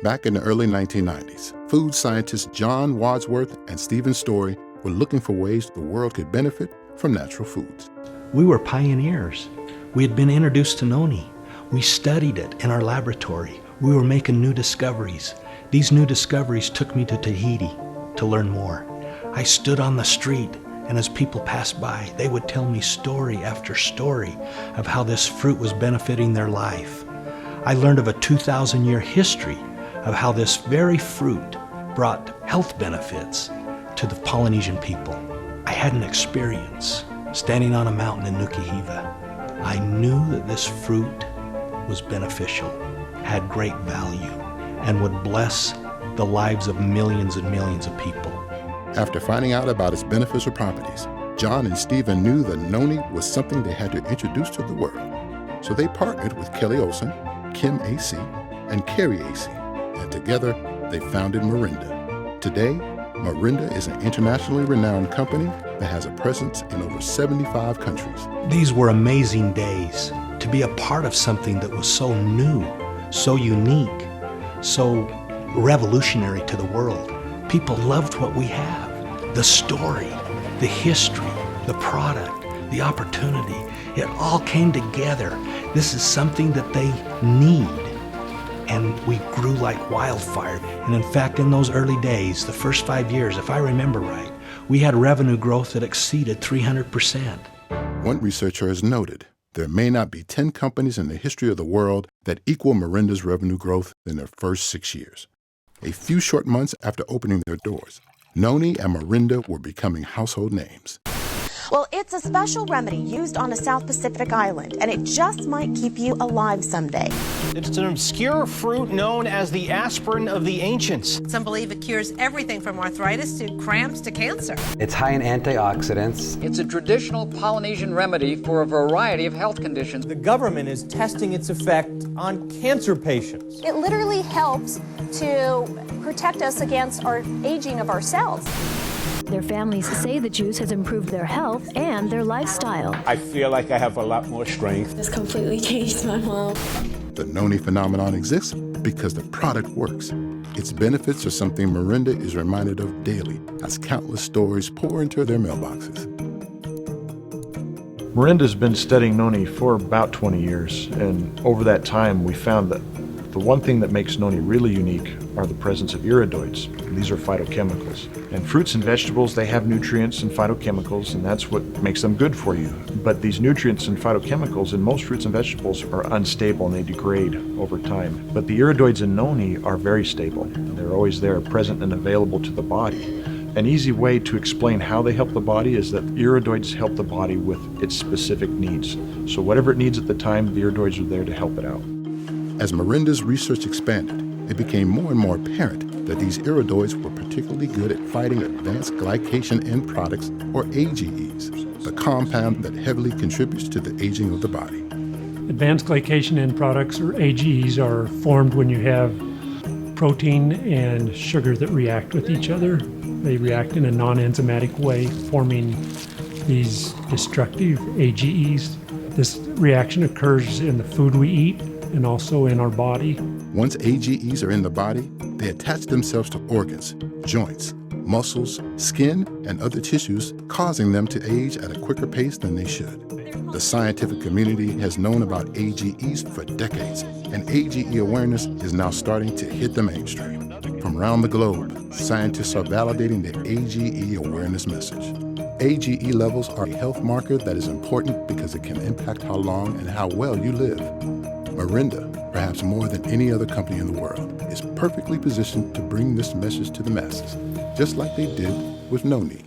Back in the early 1990s, food scientists John Wadsworth and Stephen Story were looking for ways the world could benefit from natural foods. We were pioneers. We had been introduced to noni. We studied it in our laboratory. We were making new discoveries. These new discoveries took me to Tahiti to learn more. I stood on the street, and as people passed by, they would tell me story after story of how this fruit was benefiting their life. I learned of a 2,000-year history of how this very fruit brought health benefits to the Polynesian people. I had an experience standing on a mountain in Nukuhiva. I knew that this fruit was beneficial, had great value, and would bless the lives of millions and millions of people. After finding out about its beneficial properties, John and Stephen knew that noni was something they had to introduce to the world. So they partnered with Kelly Olson, Kim A.C., and Carrie A.C., and together they founded Morinda. Today, Morinda is an internationally renowned company that has a presence in over 75 countries. These were amazing days to be a part of something that was so new, so unique, so revolutionary to the world. People loved what we have. The story, the history, the product, the opportunity, it all came together. This is something that they need. And we grew like wildfire. And in fact, in those early days, the first 5 years, if I remember right, we had revenue growth that exceeded 300%. One researcher has noted there may not be 10 companies in the history of the world that equal Morinda's revenue growth in their first 6 years. A few short months after opening their doors, noni and Morinda were becoming household names. Well, it's a special remedy used on a South Pacific island, and it just might keep you alive someday. It's an obscure fruit known as the aspirin of the ancients. Some believe it cures everything from arthritis to cramps to cancer. It's high in antioxidants. It's a traditional Polynesian remedy for a variety of health conditions. The government is testing its effect on cancer patients. It literally helps to protect us against our aging of our cells. Their families say the juice has improved their health and their lifestyle. I feel like I have a lot more strength. It's completely changed my mom. The noni phenomenon exists because the product works. Its benefits are something Morinda is reminded of daily as countless stories pour into their mailboxes. Morinda's been studying noni for about 20 years, and over that time we found that the one thing that makes noni really unique are the presence of iridoids. These are phytochemicals. And fruits and vegetables, they have nutrients and phytochemicals, and that's what makes them good for you. But these nutrients and phytochemicals in most fruits and vegetables are unstable and they degrade over time. But the iridoids in noni are very stable. They're always there, present and available to the body. An easy way to explain how they help the body is that iridoids help the body with its specific needs. So whatever it needs at the time, the iridoids are there to help it out. As Morinda's research expanded, it became more and more apparent that these iridoids were particularly good at fighting advanced glycation end products, or AGEs, the compound that heavily contributes to the aging of the body. Advanced glycation end products, or AGEs, are formed when you have protein and sugar that react with each other. They react in a non-enzymatic way, forming these destructive AGEs. This reaction occurs in the food we eat and also in our body. Once AGEs are in the body, they attach themselves to organs, joints, muscles, skin, and other tissues, causing them to age at a quicker pace than they should. The scientific community has known about AGEs for decades, and AGE awareness is now starting to hit the mainstream. From around the globe, scientists are validating the AGE awareness message. AGE levels are a health marker that is important because it can impact how long and how well you live. Morinda, perhaps more than any other company in the world, is perfectly positioned to bring this message to the masses, just like they did with noni.